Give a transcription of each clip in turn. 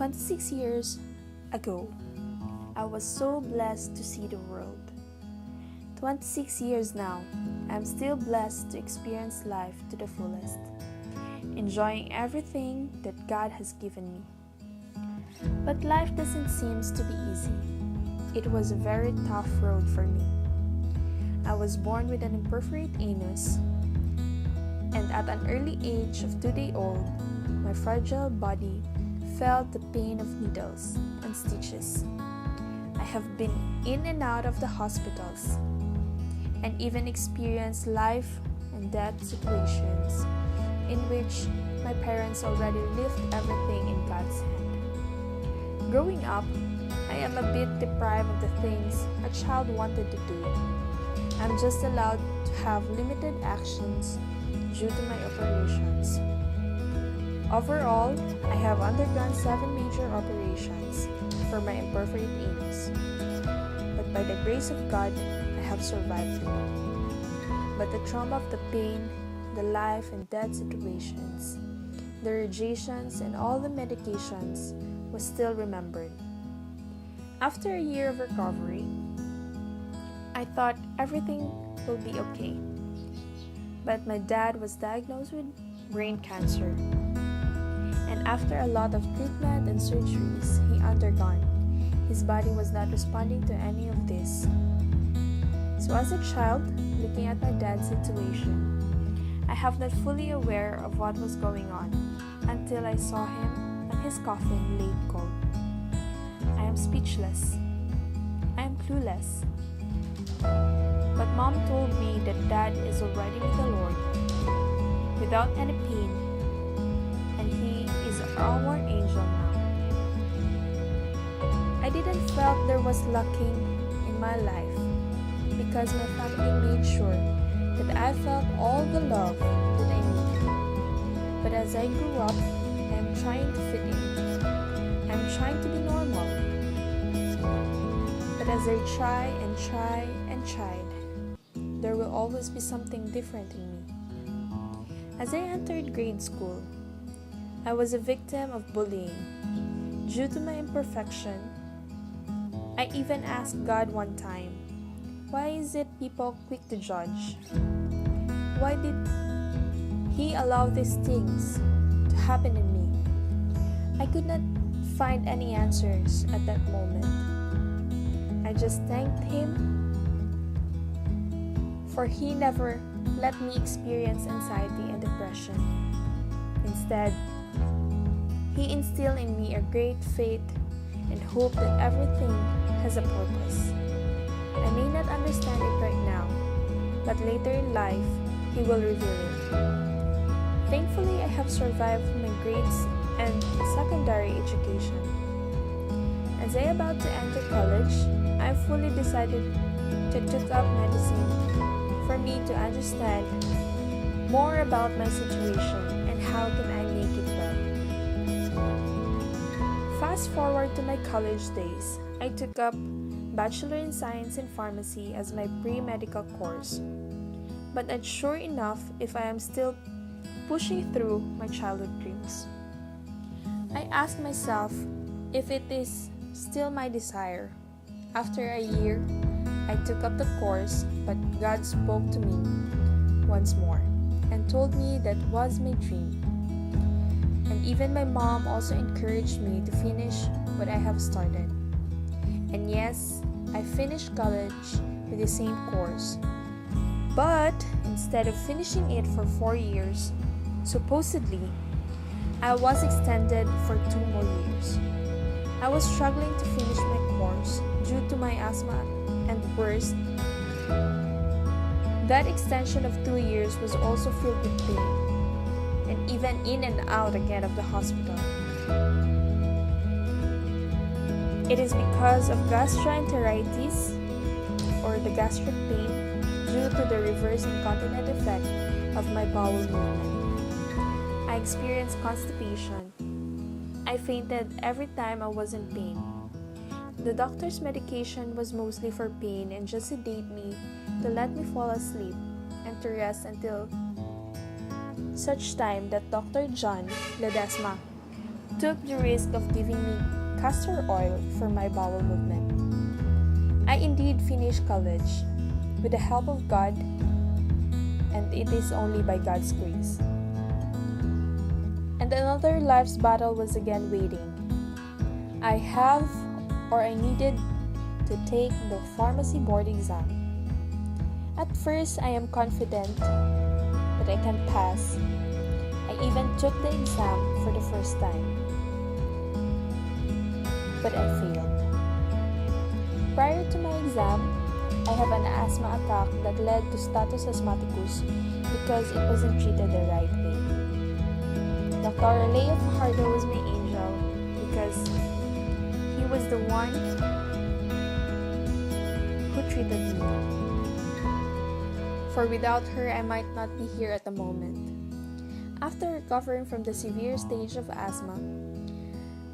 26 years ago, I was so blessed to see the world. 26 years now, I'm still blessed to experience life to the fullest, enjoying everything that God has given me. But life doesn't seem to be easy. It was a very tough road for me. I was born with an imperforate anus, and at an early age of 2-day-old, my fragile body felt the pain of needles and stitches. I have been in and out of the hospitals and even experienced life and death situations in which my parents already left everything in God's hand. Growing up, I am a bit deprived of the things a child wanted to do. I'm just allowed to have limited actions due to my operations. Overall, I have undergone 7 major operations for my imperforate anus, but by the grace of God, I have survived it. But the trauma of the pain, the life and death situations, the radiations and all the medications was still remembered. After a year of recovery, I thought everything will be okay. But my dad was diagnosed with brain cancer. And after a lot of treatment and surgeries he undergone, his body was not responding to any of this. So as a child, looking at my dad's situation, I have not fully aware of what was going on until I saw him on his coffin laid cold. I am speechless. I am clueless. But mom told me that dad is already with the Lord, without any pain, and he is our angel now. I didn't felt there was lacking in my life because my family made sure that I felt all the love that I needed. But as I grew up, I am trying to fit in. I'm trying to be normal. But as I tried, there will always be something different in me. As I entered grade school, I was a victim of bullying. Due to my imperfection, I even asked God one time, why is it people quick to judge? Why did He allow these things to happen in me? I could not find any answers at that moment. I just thanked Him for He never let me experience anxiety and depression. Instead, He instilled in me a great faith and hope that everything has a purpose. I may not understand it right now, but later in life, He will reveal it. Thankfully, I have survived my grades and secondary education. As I about to enter college, I fully decided to take up medicine for me to understand more about my situation and how can I make it well. Fast forward to my college days, I took up Bachelor in Science in Pharmacy as my pre-medical course, but not sure enough if I am still pushing through my childhood dreams. I asked myself if it is still my desire. After a year, I took up the course, but God spoke to me once more and told me that was my dream. And even my mom also encouraged me to finish what I have started. And yes, I finished college with the same course. But instead of finishing it for 4 years, supposedly, I was extended for 2 more years. I was struggling to finish my course due to my asthma, and worse, that extension of 2 years was also filled with pain, and even in and out again of the hospital. It is because of gastroenteritis or the gastric pain due to the reverse incontinent effect of my bowel movement. I experienced constipation. I fainted every time I was in pain. The doctor's medication was mostly for pain and just sedate me to let me fall asleep and to rest until such time that Dr. John Ledesma, took the risk of giving me castor oil for my bowel movement. I indeed finished college with the help of God, and it is only by God's grace. And another life's battle was again waiting. I needed to take the pharmacy board exam. At first, I am confident that I can pass. I even took the exam for the first time. But I failed. Prior to my exam, I have an asthma attack that led to status asthmaticus because it wasn't treated the right way. Dr. Leo Fajardo was my angel because he was the one who treated me. For without her, I might not be here at the moment. After recovering from the severe stage of asthma,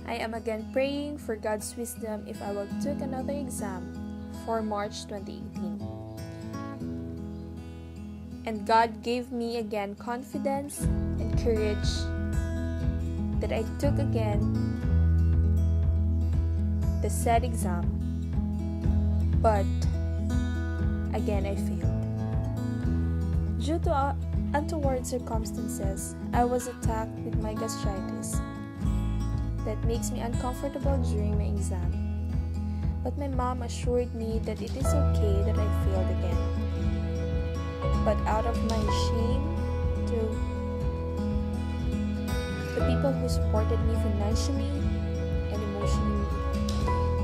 I am again praying for God's wisdom if I will take another exam for March 2018. And God gave me again confidence and courage that I took again the said exam, but again I failed. Due to untoward circumstances, I was attacked with my gastritis that makes me uncomfortable during my exam. But my mom assured me that it is okay that I failed again. But out of my shame to the people who supported me financially and emotionally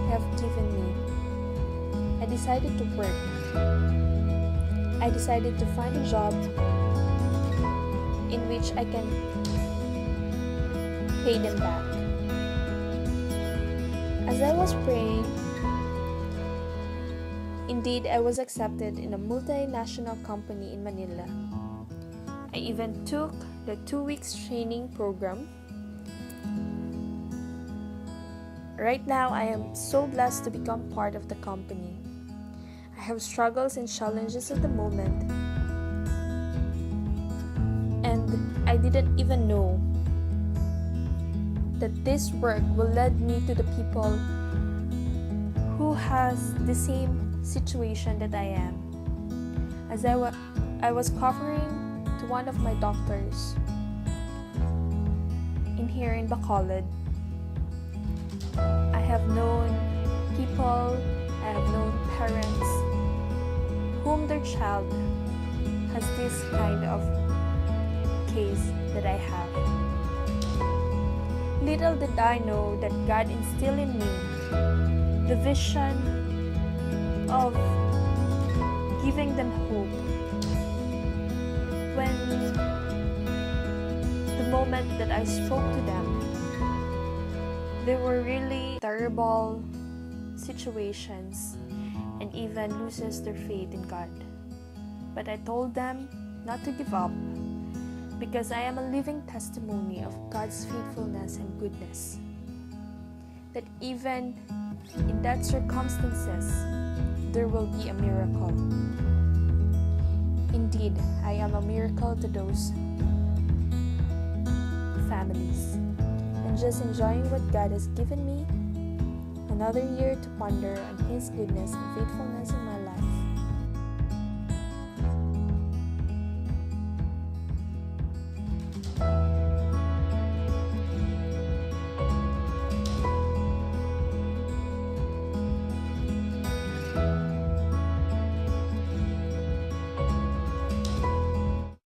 have given me, I decided to work. I decided to find a job in which I can pay them back. As I was praying, indeed I was accepted in a multinational company in Manila. I even took the 2 weeks training program. Right now, I am so blessed to become part of the company. I have struggles and challenges at the moment, and I didn't even know that this work will lead me to the people who has the same situation that I am. As I was covering to one of my doctors in here in Bacolod, I have known people, I have known parents whom their child has this kind of case that I have. Little did I know that God instilled in me the vision of giving them hope when the moment that I spoke to them, they were really terrible situations and even loses their faith in God. But I told them not to give up because I am a living testimony of God's faithfulness and goodness. That even in that circumstances, there will be a miracle. Indeed, I am a miracle to those families. And just enjoying what God has given me, another year to ponder on His goodness and faithfulness in my